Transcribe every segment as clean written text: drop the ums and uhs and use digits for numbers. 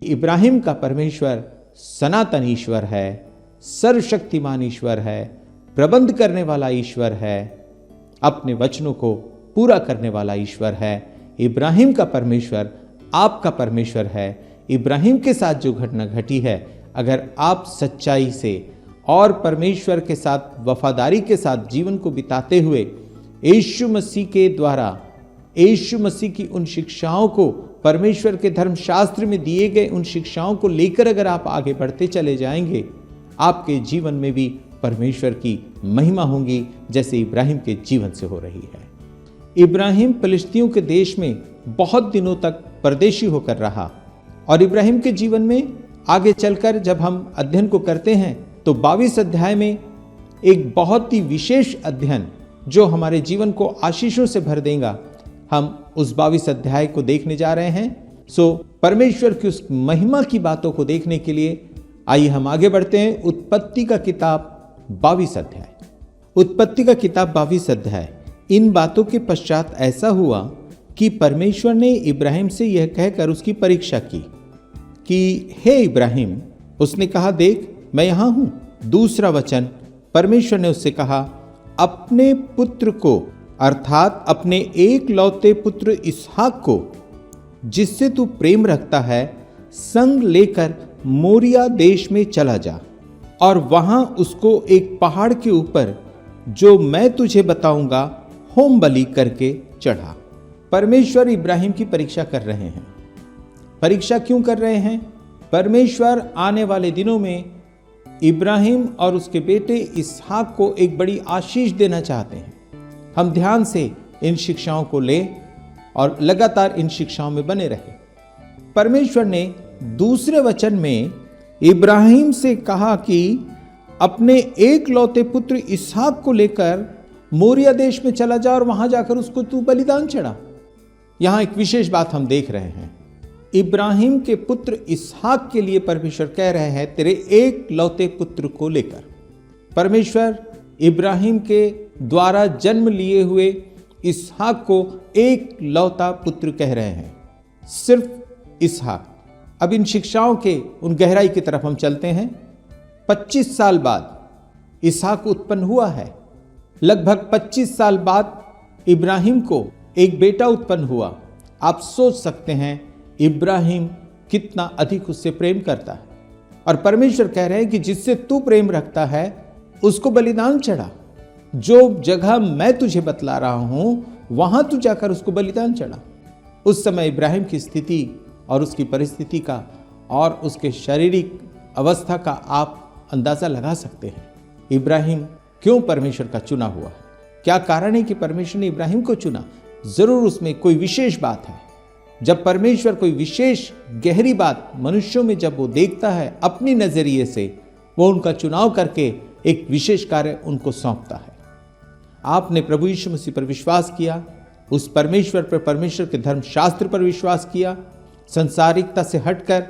इब्राहिम का परमेश्वर सनातन ईश्वर है, सर्वशक्तिमान ईश्वर है, प्रबंध करने वाला ईश्वर है, अपने वचनों को पूरा करने वाला ईश्वर है। इब्राहिम का परमेश्वर आपका परमेश्वर है। इब्राहिम के साथ जो घटना घटी है, अगर आप सच्चाई से और परमेश्वर के साथ वफादारी के साथ जीवन को बिताते हुए यीशु मसीह के द्वारा यीशु मसीह की उन शिक्षाओं को, परमेश्वर के धर्मशास्त्र में दिए गए उन शिक्षाओं को लेकर अगर आप आगे बढ़ते चले जाएंगे, आपके जीवन में भी परमेश्वर की महिमा होगी, जैसे इब्राहिम के जीवन से हो रही है। इब्राहिम फिलिस्तीयों के देश में बहुत दिनों तक परदेशी होकर रहा और इब्राहिम के जीवन में आगे चलकर जब हम अध्ययन को करते हैं तो 22 अध्याय में एक बहुत ही विशेष अध्ययन जो हमारे जीवन को आशीषों से भर देगा, हम उस 22 अध्याय को देखने जा रहे हैं। सो परमेश्वर की उस महिमा की बातों को देखने के लिए आइए हम आगे बढ़ते हैं। उत्पत्ति का किताब 22 अध्याय। उत्पत्ति का किताब 22 अध्याय। इन बातों के पश्चात ऐसा हुआ कि परमेश्वर ने इब्राहिम से यह कहकर उसकी परीक्षा की कि हे इब्राहिम। उसने कहा, देख मैं यहां हूं। दूसरा वचन, परमेश्वर ने उससे कहा, अपने पुत्र को अर्थात अपने एक लौते पुत्र इसहाक को, जिससे तू प्रेम रखता है, संग लेकर मोरिया देश में चला जा और वहां उसको एक पहाड़ के ऊपर जो मैं तुझे बताऊंगा होम बलि करके चढ़ा। परमेश्वर इब्राहिम की परीक्षा कर रहे हैं। परीक्षा क्यों कर रहे हैं? परमेश्वर आने वाले दिनों में इब्राहिम और उसके बेटे इसहाक को एक बड़ी आशीष देना चाहते हैं। हम ध्यान से इन शिक्षाओं को लें और लगातार इन शिक्षाओं में बने रहें। परमेश्वर ने दूसरे वचन में इब्राहिम से कहा कि अपने एक लौते पुत्र इसहाक को लेकर मोरिया देश में चला जा और वहां जाकर उसको तू बलिदान चढ़ा। यहां एक विशेष बात हम देख रहे हैं। इब्राहिम के पुत्र इसहाक के लिए परमेश्वर कह रहे हैं, तेरे एक लौते पुत्र को लेकर। परमेश्वर इब्राहिम के द्वारा जन्म लिए हुए इसहाक को एक लौता पुत्र कह रहे हैं, सिर्फ इसहाक। अब इन शिक्षाओं के उन गहराई की तरफ हम चलते हैं। 25 साल बाद इसहाक उत्पन्न हुआ है। लगभग 25 साल बाद इब्राहिम को एक बेटा उत्पन्न हुआ। आप सोच सकते हैं इब्राहिम कितना अधिक उससे प्रेम करता है। और परमेश्वर कह रहे हैं कि जिससे तू प्रेम रखता है उसको बलिदान चढ़ा। जो जगह मैं तुझे बतला रहा हूं वहां तू जाकर उसको बलिदान चढ़ा। उस समय इब्राहिम की स्थिति और उसकी परिस्थिति का और उसके शारीरिक अवस्था का आप अंदाजा लगा सकते हैं। इब्राहिम क्यों परमेश्वर का चुना हुआ है? क्या कारण है कि परमेश्वर ने इब्राहिम को चुना? जरूर उसमें कोई विशेष बात है। जब परमेश्वर कोई विशेष गहरी बात मनुष्यों में जब वो देखता है अपनी नजरिए से, वो उनका चुनाव करके एक विशेष कार्य उनको सौंपता है। आपने प्रभु यीशु मसीह पर विश्वास किया, उस परमेश्वर पर, परमेश्वर के धर्मशास्त्र पर विश्वास किया, संसारिकता से हटकर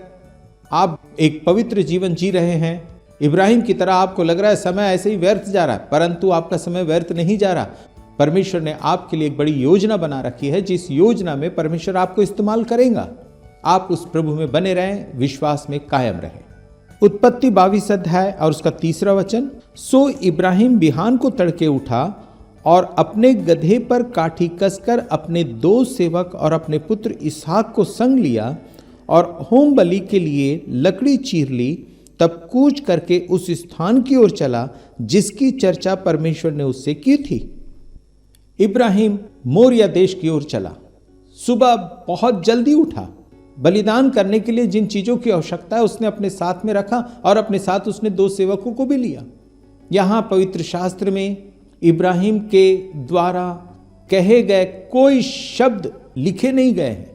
आप एक पवित्र जीवन जी रहे हैं। इब्राहिम की तरह आपको लग रहा है समय ऐसे ही व्यर्थ जा रहा है, परंतु आपका समय व्यर्थ नहीं जा रहा। परमेश्वर ने आपके लिए एक बड़ी योजना बना रखी है, जिस योजना में परमेश्वर आपको इस्तेमाल करेगा। आप उस प्रभु में बने रहें, विश्वास में कायम रहें। उत्पत्ति 22 अध्याय और उसका 3 वचन, सो इब्राहिम बिहान को तड़के उठा और अपने गधे पर काठी कसकर अपने 2 सेवक और अपने पुत्र इसहाक को संग लिया और होम बलि के लिए लकड़ी चीर ली। तब कूच करके उस स्थान की ओर चला जिसकी चर्चा परमेश्वर ने उससे की थी। इब्राहिम मोरिया देश की ओर चला। सुबह बहुत जल्दी उठा। बलिदान करने के लिए जिन चीजों की आवश्यकता है उसने अपने साथ में रखा और अपने साथ उसने 2 सेवकों को भी लिया। यहां पवित्र शास्त्र में इब्राहिम के द्वारा कहे गए कोई शब्द लिखे नहीं गए हैं,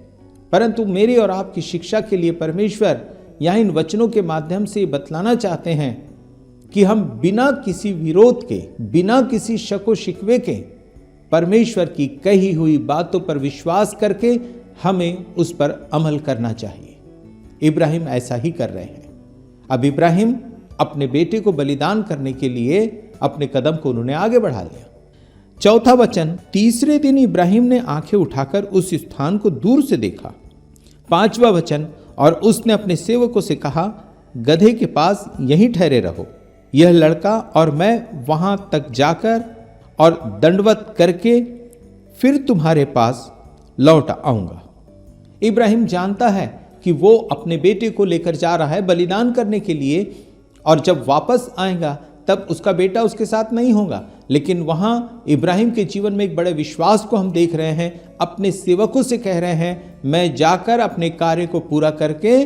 परंतु मेरी और आपकी शिक्षा के लिए परमेश्वर यहाँ इन वचनों के माध्यम से बतलाना चाहते हैं कि हम बिना किसी विरोध के, बिना किसी शक शिकवे के परमेश्वर की कही हुई बातों पर विश्वास करके हमें उस पर अमल करना चाहिए। इब्राहिम ऐसा ही कर रहे हैं। अब इब्राहिम अपने बेटे को बलिदान करने के लिए अपने कदम को उन्होंने आगे बढ़ा लिया। 4 वचन, तीसरे दिन इब्राहिम ने आंखें उठाकर उस स्थान को दूर से देखा। 5वां वचन, और उसने अपने सेवकों से कहा, गधे के पास यहीं ठहरे रहो, यह लड़का और मैं वहां तक जाकर और दंडवत करके फिर तुम्हारे पास लौट आऊंगा। इब्राहिम जानता है कि वो अपने बेटे को लेकर जा रहा है बलिदान करने के लिए, और जब वापस आएगा तब उसका बेटा उसके साथ नहीं होगा। लेकिन वहां इब्राहिम के जीवन में एक बड़े विश्वास को हम देख रहे हैं। अपने सेवकों से कह रहे हैं, मैं जाकर अपने कार्य को पूरा करके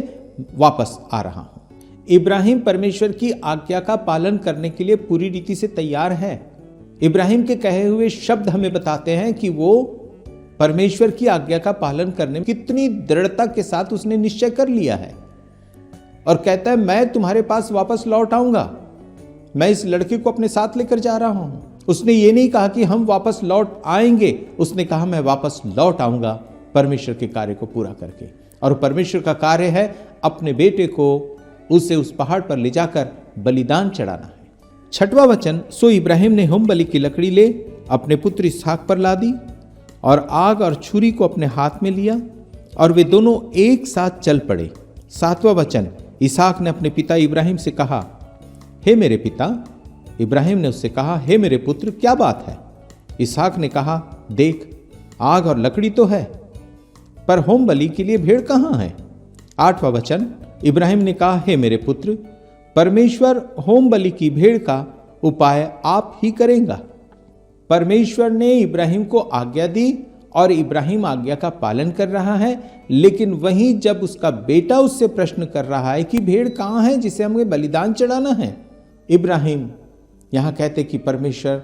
वापस आ रहा हूं। इब्राहिम परमेश्वर की आज्ञा का पालन करने के लिए पूरी रीति से तैयार है। इब्राहिम के कहे हुए शब्द हमें बताते हैं कि वो परमेश्वर की आज्ञा का पालन करने में कितनी दृढ़ता के साथ उसने निश्चय कर लिया है, और कहता है, मैं तुम्हारे पास वापस लौट आऊंगा, मैं इस लड़के को अपने साथ लेकर जा रहा हूं। उसने ये नहीं कहा कि हम वापस लौट आएंगे, उसने कहा मैं वापस लौट आऊंगा परमेश्वर के कार्य को पूरा करके। और परमेश्वर का कार्य है अपने बेटे को उसे उस पहाड़ पर ले जाकर बलिदान चढ़ाना है। 6वां वचन, सो इब्राहिम ने होम बलि की लकड़ी ले अपने पुत्र इसहाक पर ला दी और आग और छुरी को अपने हाथ में लिया, और वे दोनों एक साथ चल पड़े। 7वां वचन, इसहाक ने अपने पिता इब्राहिम से कहा, हे मेरे पिता। इब्राहिम ने उससे कहा, हे मेरे पुत्र, क्या बात है? इसहाक ने कहा, देख, आग और लकड़ी तो है, पर होम बलि के लिए भेड़ कहाँ है? 8वां वचन, इब्राहिम ने कहा, हे मेरे पुत्र, परमेश्वर होम बलि की भेड़ का उपाय आप ही करेगा। परमेश्वर ने इब्राहिम को आज्ञा दी और इब्राहिम आज्ञा का पालन कर रहा है, लेकिन वहीं जब उसका बेटा उससे प्रश्न कर रहा है कि भेड़ कहाँ है जिसे हमें बलिदान चढ़ाना है, इब्राहिम यहां कहते कि परमेश्वर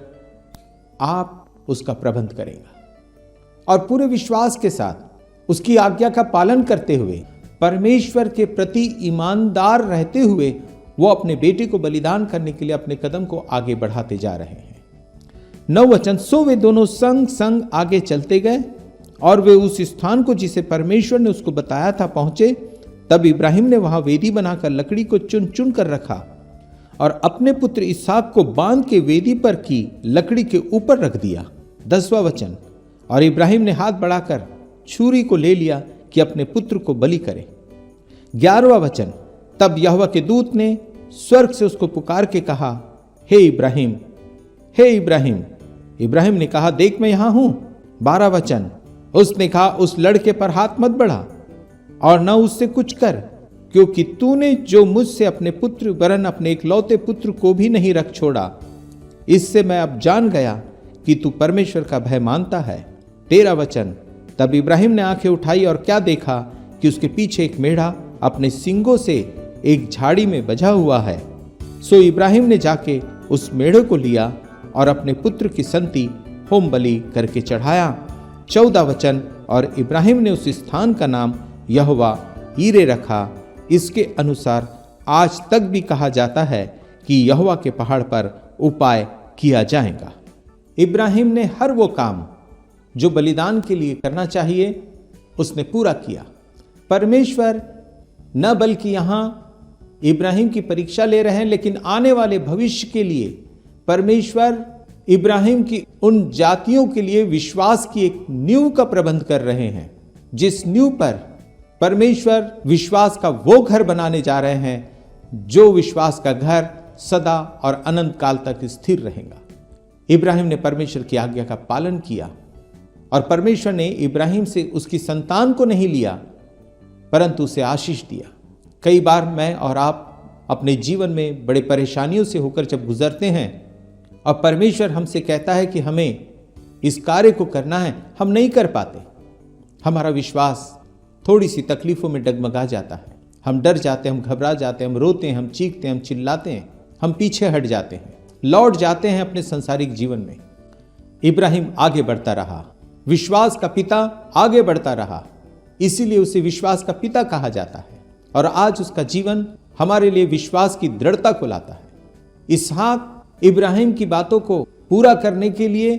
आप उसका प्रबंध करेगा। और पूरे विश्वास के साथ उसकी आज्ञा का पालन करते हुए, परमेश्वर के प्रति ईमानदार रहते हुए, वो अपने बेटे को बलिदान करने के लिए अपने कदम को आगे बढ़ाते जा रहे हैं। 9 वचन, सो वे दोनों संग संग आगे चलते गए और वे उस स्थान को जिसे परमेश्वर ने उसको बताया था पहुंचे। तब इब्राहिम ने वहां वेदी बनाकर लकड़ी को चुन चुन कर रखा और अपने पुत्र इसहाक को बांध के वेदी पर की लकड़ी के ऊपर रख दिया। 10वां वचन, और इब्राहिम ने हाथ बढ़ाकर छुरी को ले लिया कि अपने पुत्र को बलि करे। 11वां वचन, तब यहोवा के दूत ने स्वर्ग से उसको पुकार के कहा, हे इब्राहिम, हे इब्राहिम। इब्राहिम ने कहा, देख मैं यहां हूं। 12 वचन, उसने कहा, उस लड़के पर हाथ मत बढ़ा और न उससे कुछ कर, क्योंकि तूने जो मुझसे अपने पुत्र वरन अपने इकलौते पुत्र को भी नहीं रख छोड़ा, इससे मैं अब जान गया कि तू परमेश्वर का भय मानता है। 13 वचन, तब इब्राहिम ने आंखें उठाई और क्या देखा कि उसके पीछे एक मेढ़ा अपने सींगों से एक झाड़ी में बजा हुआ है। सो इब्राहिम ने जाके उस मेढ़े को लिया और अपने पुत्र की संति होम बलि करके चढ़ाया। 14 वचन, और इब्राहिम ने उस स्थान का नाम यहोवा यीरे रखा। इसके अनुसार आज तक भी कहा जाता है कि यहोवा के पहाड़ पर उपाय किया जाएगा। इब्राहिम ने हर वो काम जो बलिदान के लिए करना चाहिए उसने पूरा किया। परमेश्वर न बल्कि यहां इब्राहिम की परीक्षा ले रहे हैं, लेकिन आने वाले भविष्य के लिए परमेश्वर इब्राहिम की उन जातियों के लिए विश्वास की एक नींव का प्रबंध कर रहे हैं, जिस नींव पर परमेश्वर विश्वास का वो घर बनाने जा रहे हैं जो विश्वास का घर सदा और अनंत काल तक स्थिर रहेगा। इब्राहिम ने परमेश्वर की आज्ञा का पालन किया और परमेश्वर ने इब्राहिम से उसकी संतान को नहीं लिया परंतु उसे आशीष दिया। कई बार मैं और आप अपने जीवन में बड़े परेशानियों से होकर जब गुजरते हैं और परमेश्वर हमसे कहता है कि हमें इस कार्य को करना है, हम नहीं कर पाते। हमारा विश्वास थोड़ी सी तकलीफों में डगमगा जाता है, हम डर जाते हैं, हम घबरा जाते हैं, हम रोते हैं, हम चीखते हैं, हम चिल्लाते हैं, हम पीछे हट जाते हैं, लौट जाते हैं अपने सांसारिक जीवन में। इब्राहिम आगे बढ़ता रहा, विश्वास का पिता आगे बढ़ता रहा, इसीलिए उसे विश्वास का पिता कहा जाता है। और आज उसका जीवन हमारे लिए विश्वास की दृढ़ता को लाता है। इसहाक इब्राहिम की बातों को पूरा करने के लिए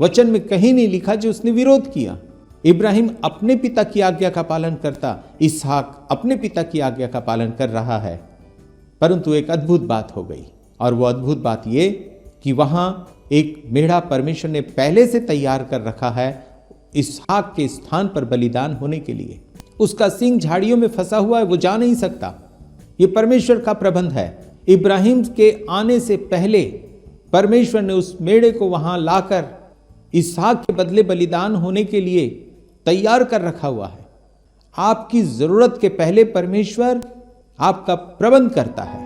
वचन में कहीं नहीं लिखा जो उसने विरोध किया। इब्राहिम अपने पिता की आज्ञा का पालन करता, इसहाक अपने पिता की आज्ञा का पालन कर रहा है। परंतु एक अद्भुत बात हो गई, और वो अद्भुत बात ये कि वहां एक मेढ़ा परमेश्वर ने पहले से तैयार कर रखा है इसहाक के स्थान पर बलिदान होने के लिए। उसका सींग झाड़ियों में फंसा हुआ है, वो जा नहीं सकता। ये परमेश्वर का प्रबंध है। इब्राहिम के आने से पहले परमेश्वर ने उस मेढ़े को वहां लाकर इसहाक के बदले बलिदान होने के लिए तैयार कर रखा हुआ है। आपकी जरूरत के पहले परमेश्वर आपका प्रबंध करता है।